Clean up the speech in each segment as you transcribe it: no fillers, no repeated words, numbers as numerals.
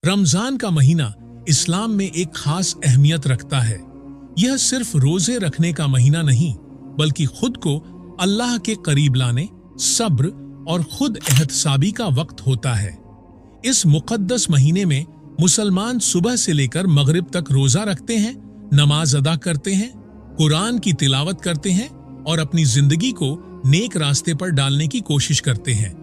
रमजान का महीना इस्लाम में एक खास अहमियत रखता है। यह सिर्फ रोजे रखने का महीना नहीं, बल्कि खुद को अल्लाह के करीब लाने, सब्र और खुद एहतसाबी का वक्त होता है। इस मुकद्दस महीने में मुसलमान सुबह से लेकर मगरिब तक रोजा रखते हैं, नमाज अदा करते हैं, कुरान की तिलावत करते हैं और अपनी जिंदगी को नेक रास्ते पर डालने की कोशिश करते हैं।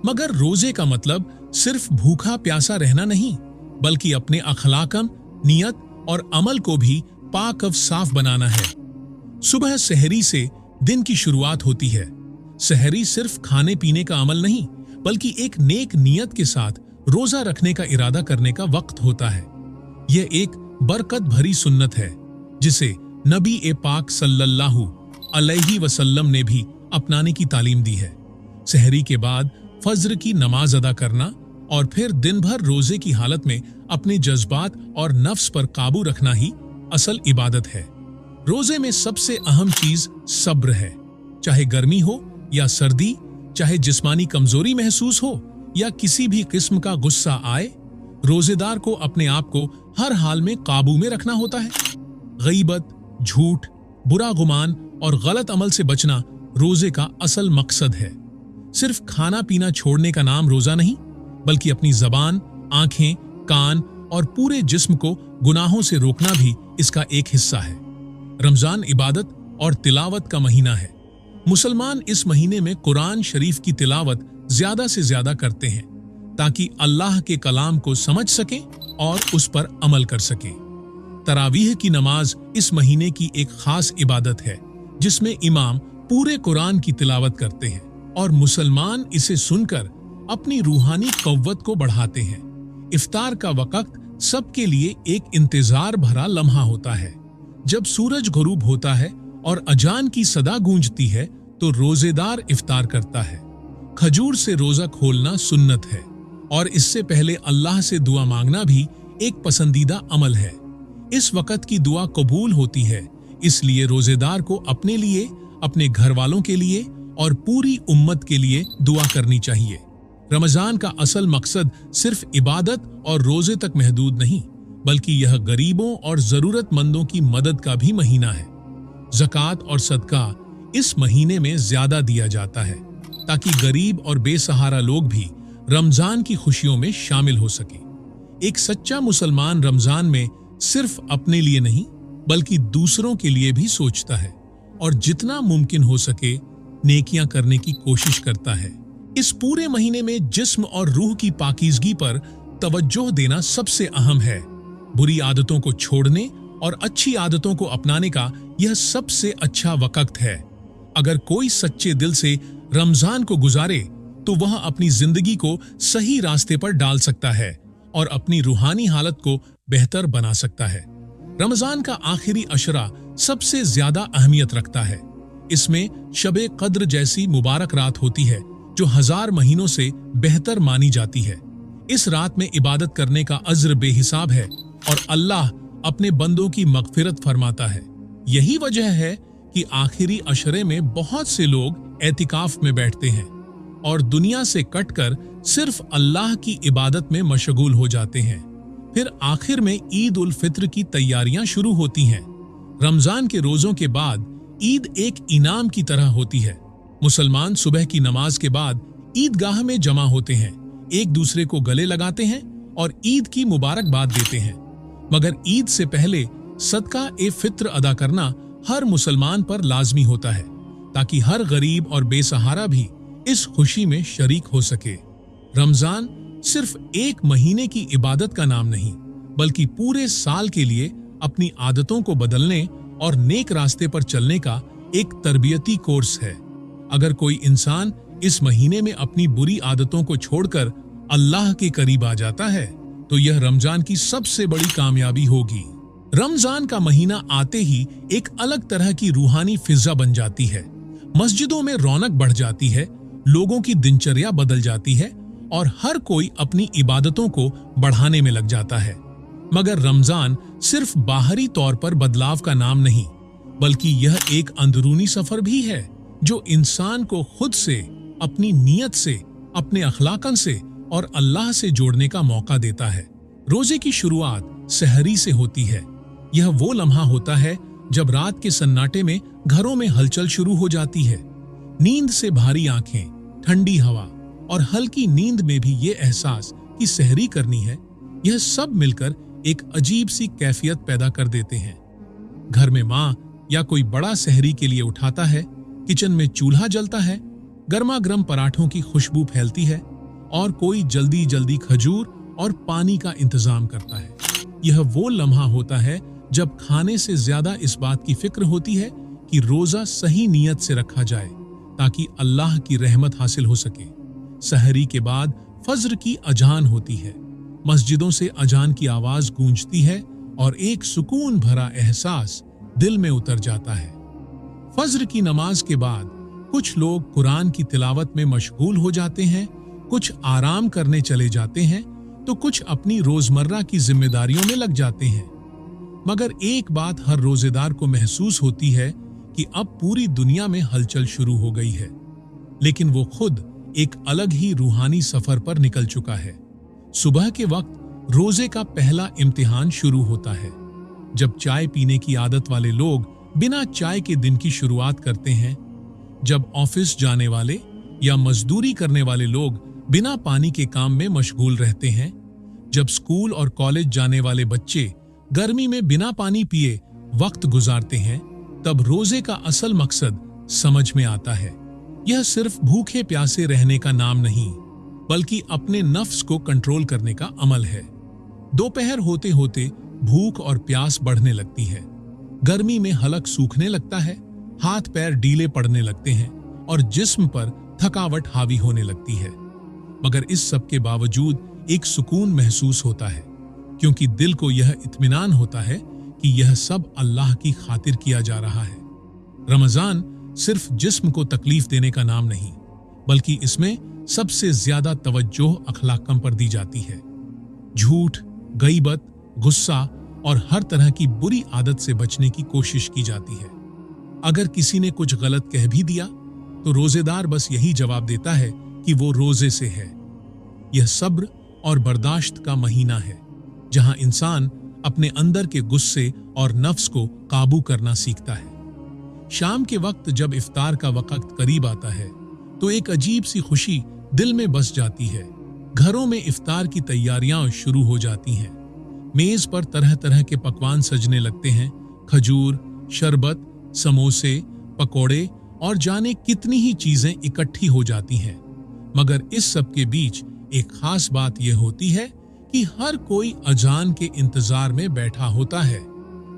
मगर रोजे का मतलब सिर्फ भूखा प्यासा रहना नहीं, बल्कि अपने अखलाकम, नियत और अमल को भी पाक और साफ बनाना है। सुबह सहरी से दिन की शुरुआत होती है। सहरी सिर्फ खाने पीने का अमल नहीं, बल्कि एक नेक नियत के साथ रोजा रखने का इरादा करने का वक्त होता है। यह एक बरकत भरी सुन्नत है, जिसे नबी ए पाक सल्लल्लाहु अलैहि वसल्लम ने भी अपनाने की तालीम दी है। सहरी के बाद फज्र की नमाज अदा करना और फिर दिन भर रोजे की हालत में अपने जज्बात और नफ्स पर काबू रखना ही असल इबादत है। रोजे में सबसे अहम चीज सब्र है। चाहे गर्मी हो या सर्दी, चाहे जिस्मानी कमजोरी महसूस हो या किसी भी किस्म का गुस्सा आए, रोजेदार को अपने आप को हर हाल में काबू में रखना होता है। गईबत, झूठ, बुरा गुमान और गलत अमल से बचना रोजे का असल मकसद है। सिर्फ खाना पीना छोड़ने का नाम रोजा नहीं, बल्कि अपनी जबान, आंखें, कान और पूरे जिस्म को गुनाहों से रोकना भी इसका एक हिस्सा है। रमजान इबादत और तिलावत का महीना है। मुसलमान इस महीने में कुरान शरीफ की तिलावत ज्यादा से ज्यादा करते हैं, ताकि अल्लाह के कलाम को समझ सकें और उस पर अमल कर सकें। तरावीह की नमाज इस महीने की एक खास इबादत है, जिसमें इमाम पूरे कुरान की तिलावत करते हैं और मुसलमान इसे सुनकर अपनी रूहानी कव्वत को बढ़ाते हैं। इफ्तार का वक्त सबके लिए एक इंतजार भरा लम्हा होता है। जब सूरज गुरूब होता है और अजान की सदा गूंजती है, तो रोजेदार इफ्तार करता है। खजूर से रोजा खोलना सुन्नत है और इससे पहले अल्लाह से दुआ मांगना भी एक पसंदीदा अमल है। इस वक्त की दुआ कबूल होती है, इसलिए रोजेदार को अपने लिए, अपने घर वालों के लिए और पूरी उम्मत के लिए दुआ करनी चाहिए। रमजान का असल मकसद सिर्फ इबादत और रोजे तक महदूद नहीं, बल्कि यह गरीबों और जरूरतमंदों की मदद का भी महीना है। ज़कात और सदका इस महीने में ज्यादा दिया जाता है, ताकि गरीब और बेसहारा लोग भी रमजान की खुशियों में शामिल हो सके। एक सच्चा मुसलमान रमजान में सिर्फ अपने लिए नहीं, बल्कि दूसरों के लिए भी सोचता है और जितना मुमकिन हो सके नेकियां करने की कोशिश करता है। इस पूरे महीने में जिस्म और रूह की पाकीज़गी पर तवज्जो देना सबसे अहम है। बुरी आदतों को छोड़ने और अच्छी आदतों को अपनाने का यह सबसे अच्छा वक्त है। अगर कोई सच्चे दिल से रमजान को गुजारे, तो वह अपनी जिंदगी को सही रास्ते पर डाल सकता है और अपनी रूहानी हालत को बेहतर बना सकता है। रमजान का आखिरी अशरा सबसे ज्यादा अहमियत रखता है। इसमें शबे कद्र जैसी मुबारक रात होती है, जो 1000 महीनों से बेहतर मानी जाती है। इस रात में इबादत करने का अज्र बेहिसाब है और अल्लाह अपने बंदों की मगफिरत फरमाता है। यही वजह है कि आखिरी अशरे में बहुत से लोग एतिकाफ में बैठते हैं और दुनिया से कटकर सिर्फ अल्लाह की इबादत में मशगूल हो जाते हैं। फिर आखिर में ईद उल फित्र की तैयारियां शुरू होती हैं। रमजान के रोजों के बाद ईद एक इनाम की तरह होती है। मुसलमान सुबह की नमाज के बाद ईदगाह में जमा होते हैं, एक दूसरे को गले लगाते हैं और ईद की मुबारकबाद देते हैं। मगर ईद से पहले सदका ए फित्र अदा करना हर मुसलमान पर लाजमी होता है, ताकि हर गरीब और बेसहारा भी इस खुशी में शरीक हो सके। रमजान सिर्फ एक महीने की इबादत का नाम नहीं, बल्कि पूरे साल के लिए अपनी आदतों को बदलने और नेक रास्ते पर चलने का एक तरबियती कोर्स है। अगर कोई इंसान इस महीने में अपनी बुरी आदतों को छोड़कर अल्लाह के करीब आ जाता है, तो यह रमजान की सबसे बड़ी कामयाबी होगी। रमजान का महीना आते ही एक अलग तरह की रूहानी फिजा बन जाती है। मस्जिदों में रौनक बढ़ जाती है, लोगों की दिनचर्या बदल जाती है और हर कोई अपनी इबादतों को बढ़ाने में लग जाता है। मगर रमजान सिर्फ बाहरी तौर पर बदलाव का नाम नहीं, बल्कि यह एक अंदरूनी सफर भी है, जो इंसान को खुद से, अपनी नीयत से, अपने अखलाकन से और अल्लाह से जोड़ने का मौका देता है। रोजे की शुरुआत सहरी से होती है। यह वो लम्हा होता है जब रात के सन्नाटे में घरों में हलचल शुरू हो जाती है। नींद से भारी आंखें, ठंडी हवा और हल्की नींद में भी ये एहसास कि सहरी करनी है, यह सब मिलकर एक अजीब सी कैफियत पैदा कर देते हैं। घर में माँ या कोई बड़ा सहरी के लिए उठाता है, किचन में चूल्हा जलता है, गर्मा गर्म पराठों की खुशबू फैलती है और कोई जल्दी जल्दी खजूर और पानी का इंतजाम करता है। यह वो लम्हा होता है जब खाने से ज्यादा इस बात की फिक्र होती है कि रोजा सही नीयत से रखा जाए ताकि अल्लाह की रहमत हासिल हो सके। सहरी के बाद फज्र की अजान होती है। मस्जिदों से अजान की आवाज गूंजती है और एक सुकून भरा एहसास दिल में उतर जाता है। फज्र की नमाज के बाद कुछ लोग कुरान की तिलावत में मशगूल हो जाते हैं, कुछ आराम करने चले जाते हैं तो कुछ अपनी रोजमर्रा की जिम्मेदारियों में लग जाते हैं। मगर एक बात हर रोजेदार को महसूस होती है कि अब पूरी दुनिया में हलचल शुरू हो गई है, लेकिन वो खुद एक अलग ही रूहानी सफर पर निकल चुका है। सुबह के वक्त रोजे का पहला इम्तिहान शुरू होता है, जब चाय पीने की आदत वाले लोग बिना चाय के दिन की शुरुआत करते हैं, जब ऑफिस जाने वाले या मजदूरी करने वाले लोग बिना पानी के काम में मशगूल रहते हैं, जब स्कूल और कॉलेज जाने वाले बच्चे गर्मी में बिना पानी पिए वक्त गुजारते हैं, तब रोजे का असल मकसद समझ में आता है। यह सिर्फ भूखे प्यासे रहने का नाम नहीं, बल्कि अपने नफ्स को कंट्रोल करने का अमल है। दोपहर होते होते भूख और प्यास बढ़ने लगती है, गर्मी में हलक सूखने लगता है, हाथ पैर ढीले पड़ने लगते हैं और जिस्म पर थकावट हावी होने लगती है। मगर इस सब के बावजूद एक सुकून महसूस होता है, क्योंकि दिल को यह इत्मीनान होता है कि यह सब अल्लाह की खातिर किया जा रहा है। रमजान सिर्फ जिस्म को तकलीफ देने का नाम नहीं, बल्कि इसमें सबसे ज्यादा तवज्जो अखलाकम पर दी जाती है। झूठ, गईबत, गुस्सा और हर तरह की बुरी आदत से बचने की कोशिश की जाती है। अगर किसी ने कुछ गलत कह भी दिया तो रोजेदार बस यही जवाब देता है कि वो रोजे से है। यह सब्र और बर्दाश्त का महीना है, जहां इंसान अपने अंदर के गुस्से और नफ्स को काबू करना सीखता है। शाम के वक्त जब इफ्तार का वक्त करीब आता है तो एक अजीब सी खुशी दिल में बस जाती है। घरों में इफ्तार की तैयारियां शुरू हो जाती हैं। मेज पर तरह तरह के पकवान सजने लगते हैं। खजूर, शरबत, समोसे, पकोड़े और जाने कितनी ही चीजें इकट्ठी हो जाती हैं। मगर इस सब के बीच एक खास बात यह होती है कि हर कोई अजान के इंतजार में बैठा होता है।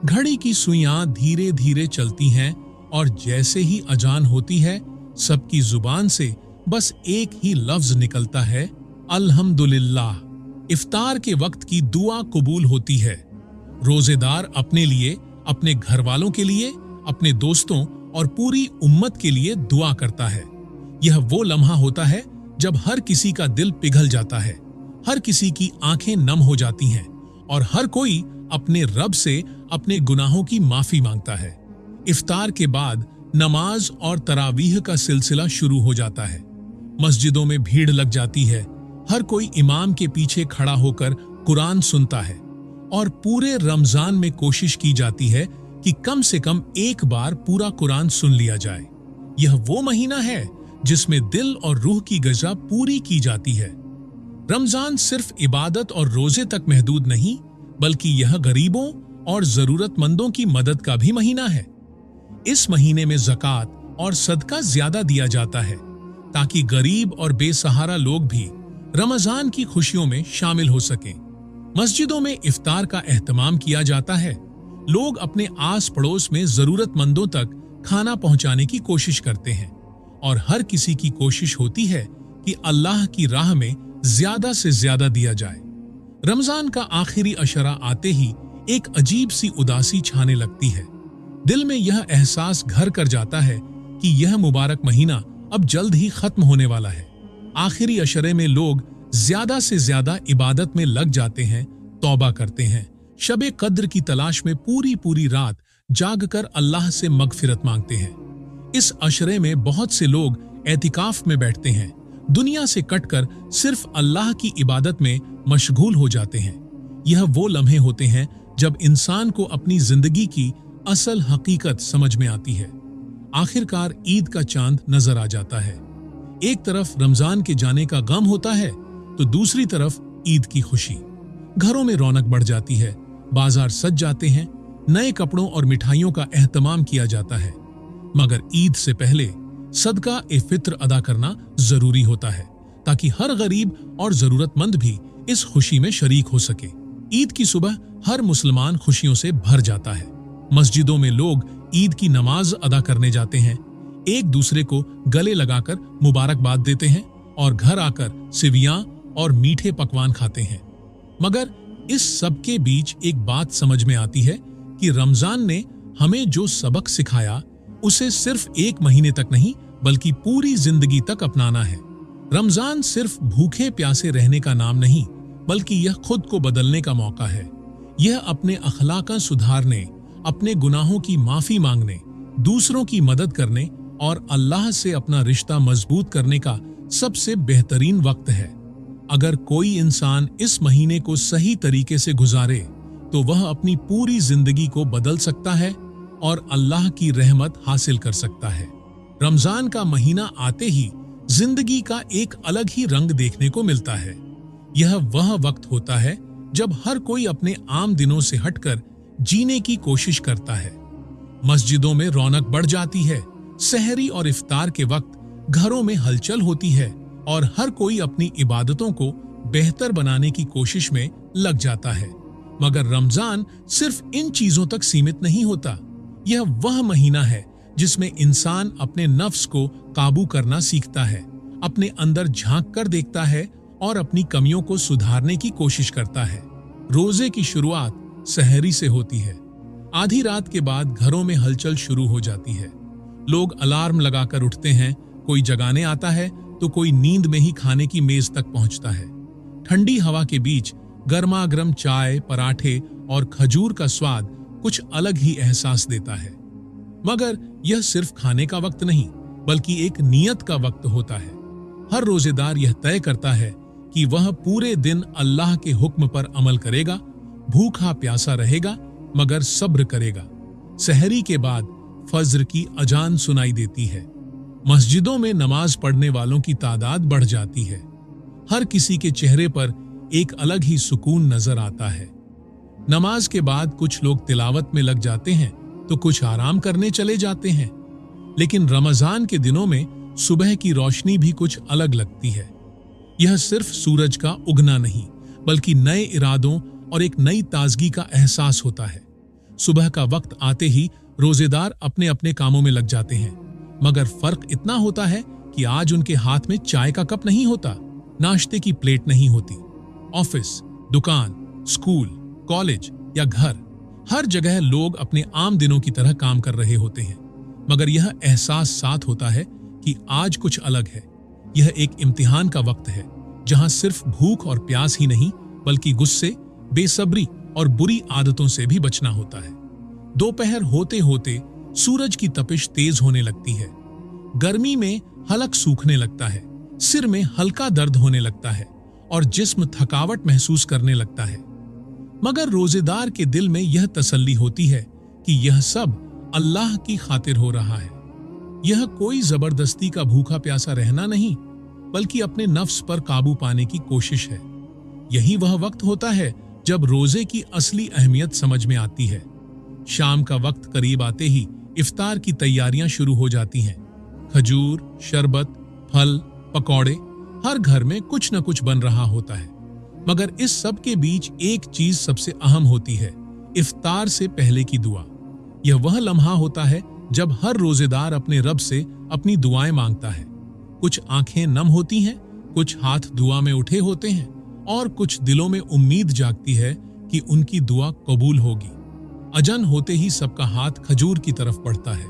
घड़ी की सुइयां धीरे धीरे चलती हैं और जैसे ही अजान होती है, सबकी जुबान से बस एक ही लफ्ज निकलता है, अल्हम्दुलिल्लाह। इफ्तार के वक्त की दुआ कबूल होती है। रोजेदार अपने लिए, अपने घर वालों के लिए, अपने दोस्तों और पूरी उम्मत के लिए दुआ करता है। यह वो लम्हा होता है जब हर किसी का दिल पिघल जाता है, हर किसी की आंखें नम हो जाती हैं और हर कोई अपने रब से अपने गुनाहों की माफी मांगता है। इफ्तार के बाद नमाज और तरावीह का सिलसिला शुरू हो जाता है। मस्जिदों में भीड़ लग जाती है। हर कोई इमाम के पीछे खड़ा होकर कुरान सुनता है और पूरे रमजान में कोशिश की जाती है कि कम से कम एक बार पूरा कुरान सुन लिया जाए। यह वो महीना है जिसमें दिल और रूह की ग़िज़ा पूरी की जाती है। रमजान सिर्फ इबादत और रोजे तक महदूद नहीं, बल्कि यह गरीबों और जरूरतमंदों की मदद का भी महीना है। इस महीने में ज़कात और सदका ज्यादा दिया जाता है ताकि गरीब और बेसहारा लोग भी रमजान की खुशियों में शामिल हो सकें। मस्जिदों में इफ्तार का एहतमाम किया जाता है। लोग अपने आस पड़ोस में जरूरतमंदों तक खाना पहुंचाने की कोशिश करते हैं और हर किसी की कोशिश होती है कि अल्लाह की राह में ज्यादा से ज्यादा दिया जाए। रमजान का आखिरी अशरा आते ही एक अजीब सी उदासी छाने लगती है। दिल में यह एहसास घर कर जाता है कि यह मुबारक महीना अब जल्द ही खत्म होने वाला है। आखिरी अशरे में लोग ज्यादा से ज्यादा इबादत में लग जाते हैं, तौबा करते हैं, शबे कद्र की तलाश में पूरी पूरी रात जागकर अल्लाह से मगफिरत मांगते हैं। इस अशरे में बहुत से लोग एतिकाफ में बैठते हैं, दुनिया से कटकर सिर्फ अल्लाह की इबादत में मशगूल हो जाते हैं। यह वो लम्हे होते हैं जब इंसान को अपनी जिंदगी की असल हकीकत समझ में आती है। आखिरकार ईद का चांद नजर आ जाता है। एक तरफ रमजान के जाने का गम होता है तो दूसरी तरफ ईद की खुशी। घरों में रौनक बढ़ जाती है, बाजार सज जाते हैं, नए कपड़ों और मिठाइयों का एहतमाम किया जाता है। मगर ईद से पहले सदका ए फित्र अदा करना जरूरी होता है ताकि हर गरीब और जरूरतमंद भी इस खुशी में शरीक हो सके। ईद की सुबह हर मुसलमान खुशियों से भर जाता है। मस्जिदों में लोग ईद की नमाज अदा करने जाते हैं, एक दूसरे को गले लगाकर मुबारकबाद देते हैं और घर आकर सिवियां और मीठे पकवान खाते हैं। मगर इस सब के बीच एक बात समझ में आती है कि रमजान ने हमें जो सबक सिखाया उसे सिर्फ एक महीने तक नहीं बल्कि पूरी जिंदगी तक अपनाना है। रमजान सिर्फ भूखे प्यासे रहने का नाम नहीं बल्कि यह खुद को बदलने का मौका है। यह अपने अखलाक सुधारने, अपने गुनाहों की माफी मांगने, दूसरों की मदद करने और अल्लाह से अपना रिश्ता मजबूत करने का सबसे बेहतरीन वक्त है। अगर कोई इंसान इस महीने को सही तरीके से गुजारे तो वह अपनी पूरी जिंदगी को बदल सकता है और अल्लाह की रहमत हासिल कर सकता है। रमजान का महीना आते ही जिंदगी का एक अलग ही रंग देखने को मिलता है। यह वह वक्त होता है जब हर कोई अपने आम दिनों से हटकर जीने की कोशिश करता है। मस्जिदों में रौनक बढ़ जाती है, सहरी और इफ्तार के वक्त घरों में हलचल होती है और हर कोई अपनी इबादतों को बेहतर बनाने की कोशिश में लग जाता है। मगर रमजान सिर्फ इन चीजों तक सीमित नहीं होता। यह वह महीना है जिसमें इंसान अपने नफ्स को काबू करना सीखता है, अपने अंदर झांक कर देखता है और अपनी कमियों को सुधारने की कोशिश करता है। रोजे की शुरुआत सहरी से होती है। आधी रात के बाद घरों में हलचल शुरू हो जाती है। लोग अलार्म लगाकर उठते हैं, कोई जगाने आता है तो कोई नींद में ही खाने की मेज तक पहुंचता है। ठंडी हवा के बीच गर्मा गर्म चाय, पराठे और खजूर का स्वाद कुछ अलग ही एहसास देता है। मगर यह सिर्फ खाने का वक्त नहीं बल्कि एक नियत का वक्त होता है। हर रोजेदार यह तय करता है कि वह पूरे दिन अल्लाह के हुक्म पर अमल करेगा, भूखा प्यासा रहेगा मगर सब्र करेगा। सहरी के बाद फज्र की अजान सुनाई देती है। मस्जिदों में नमाज पढ़ने वालों की तादाद बढ़ जाती है। हर किसी के चेहरे पर एक अलग ही सुकून नजर आता है। नमाज के बाद कुछ लोग तिलावत में लग जाते हैं तो कुछ आराम करने चले जाते हैं। लेकिन रमजान के दिनों में सुबह की रोशनी भी कुछ अलग लगती है। यह सिर्फ सूरज का उगना नहीं बल्कि नए इरादों और एक नई ताजगी का एहसास होता है। सुबह का वक्त आते ही रोजेदार अपने अपने कामों में लग जाते हैं, मगर फर्क इतना होता है कि आज उनके हाथ में चाय का कप नहीं होता, नाश्ते की प्लेट नहीं होती। ऑफिस, दुकान, स्कूल, कॉलेज या घर, हर जगह लोग अपने आम दिनों की तरह काम कर रहे होते हैं, मगर यह एहसास साथ होता है कि आज कुछ अलग है। यह एक इम्तिहान का वक्त है जहां सिर्फ भूख और प्यास ही नहीं बल्कि गुस्से, बेसब्री और बुरी आदतों से भी बचना होता है। दोपहर होते होते सूरज की तपिश तेज होने लगती है। गर्मी में हलक सूखने लगता है, सिर में हल्का दर्द होने लगता है और जिस्म थकावट महसूस करने लगता है। मगर रोजेदार के दिल में यह तसल्ली होती है कि यह सब अल्लाह की खातिर हो रहा है। यह कोई जबरदस्ती का भूखा प्यासा रहना नहीं बल्कि अपने नफ्स पर काबू पाने की कोशिश है। यही वह वक्त होता है जब रोजे की असली अहमियत समझ में आती है। शाम का वक्त करीब आते ही इफ्तार की तैयारियां शुरू हो जाती हैं। खजूर, शरबत, फल, पकौड़े, हर घर में कुछ न कुछ बन रहा होता है। मगर इस सब के बीच एक चीज सबसे अहम होती है, इफ्तार से पहले की दुआ। यह वह लम्हा होता है जब हर रोजेदार अपने रब से अपनी दुआएं मांगता है। कुछ आंखें नम होती हैं, कुछ हाथ दुआ में उठे होते हैं और कुछ दिलों में उम्मीद जागती है कि उनकी दुआ कबूल होगी। अजन होते ही सबका हाथ खजूर की तरफ बढ़ता है।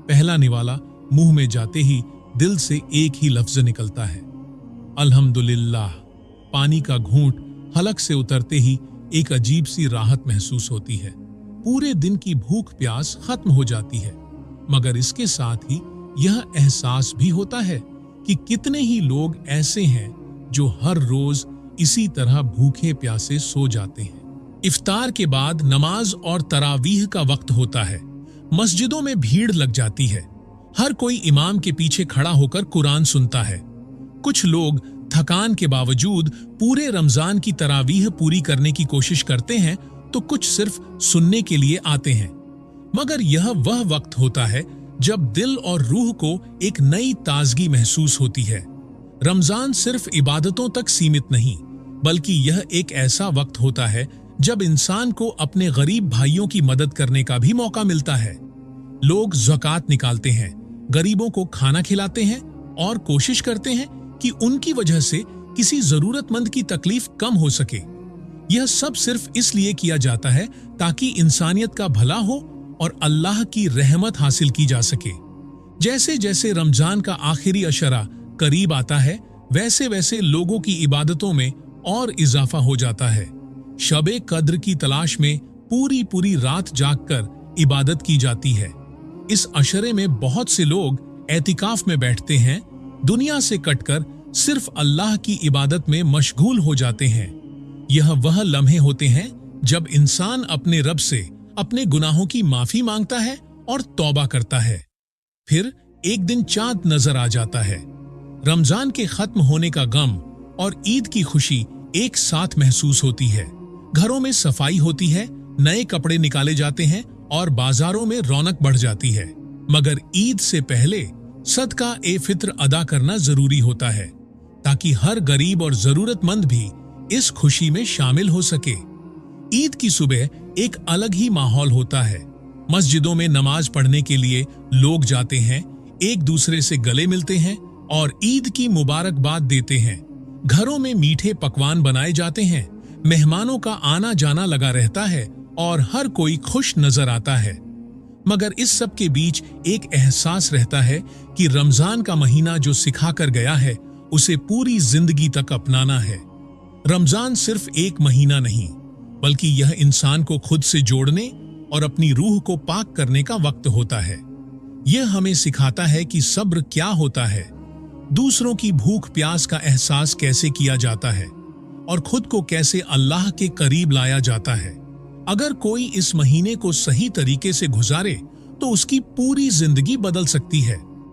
पहला निवाला मुंह में जाते ही दिल से एक ही लफ्ज निकलता है, अल्हम्दुलिल्लाह। पानी का घूंट हलक से उतरते ही एक अजीब सी राहत महसूस होती है। पूरे दिन की भूख प्यास खत्म हो जाती है। मगर इसके साथ ही यह एहसास भी होता है कि कितने ही लोग ऐसे हैं जो हर रोज इसी तरह भूखे प्यासे सो जाते हैं। इफ्तार के बाद नमाज और तरावीह का वक्त होता है। मस्जिदों में भीड़ लग जाती है। हर कोई इमाम के पीछे खड़ा होकर कुरान सुनता है। कुछ लोग थकान के बावजूद पूरे रमजान की तरावीह पूरी करने की कोशिश करते हैं, तो कुछ सिर्फ सुनने के लिए आते हैं। मगर यह वह वक्त होता है जब दिल और रूह को एक नई ताजगी महसूस होती है। रमजान सिर्फ इबादतों तक सीमित नहीं, बल्कि यह एक ऐसा वक्त होता है जब इंसान को अपने गरीब भाइयों की मदद करने का भी मौका मिलता है। लोग ज़कात निकालते हैं, गरीबों को खाना खिलाते हैं और कोशिश करते हैं कि उनकी वजह से किसी जरूरतमंद की तकलीफ कम हो सके। यह सब सिर्फ इसलिए किया जाता है ताकि इंसानियत का भला हो और अल्लाह की रहमत हासिल की जा सके। जैसे जैसे रमजान का आखिरी अशरा करीब आता है, वैसे वैसे लोगों की इबादतों में और इजाफा हो जाता है। शबे कद्र की तलाश में पूरी पूरी रात जागकर इबादत की जाती है। इस अशरे में बहुत से लोग एतिकाफ में बैठते हैं, दुनिया से कटकर सिर्फ अल्लाह की इबादत में मशगूल हो जाते हैं। यह वह लम्हे होते हैं जब इंसान अपने रब से अपने गुनाहों की माफी मांगता है और तौबा करता है। फिर एक दिन चांद नजर आ जाता है। रमजान के खत्म होने का गम और ईद की खुशी एक साथ महसूस होती है। घरों में सफाई होती है, नए कपड़े निकाले जाते हैं और बाजारों में रौनक बढ़ जाती है। मगर ईद से पहले सदका ए फित्र अदा करना जरूरी होता है, ताकि हर गरीब और जरूरतमंद भी इस खुशी में शामिल हो सके। ईद की सुबह एक अलग ही माहौल होता है। मस्जिदों में नमाज पढ़ने के लिए लोग जाते हैं, एक दूसरे से गले मिलते हैं और ईद की मुबारकबाद देते हैं। घरों में मीठे पकवान बनाए जाते हैं, मेहमानों का आना जाना लगा रहता है और हर कोई खुश नजर आता है। मगर इस सब के बीच एक एहसास रहता है कि रमजान का महीना जो सिखा कर गया है, उसे पूरी जिंदगी तक अपनाना है। रमजान सिर्फ एक महीना नहीं, बल्कि यह इंसान को खुद से जोड़ने और अपनी रूह को पाक करने का वक्त होता है। यह हमें सिखाता है कि सब्र क्या होता है, दूसरों की भूख प्यास का एहसास कैसे किया जाता है और खुद को कैसे अल्लाह के करीब लाया जाता है। अगर कोई इस महीने को सही तरीके से गुजारे तो उसकी पूरी जिंदगी बदल सकती है।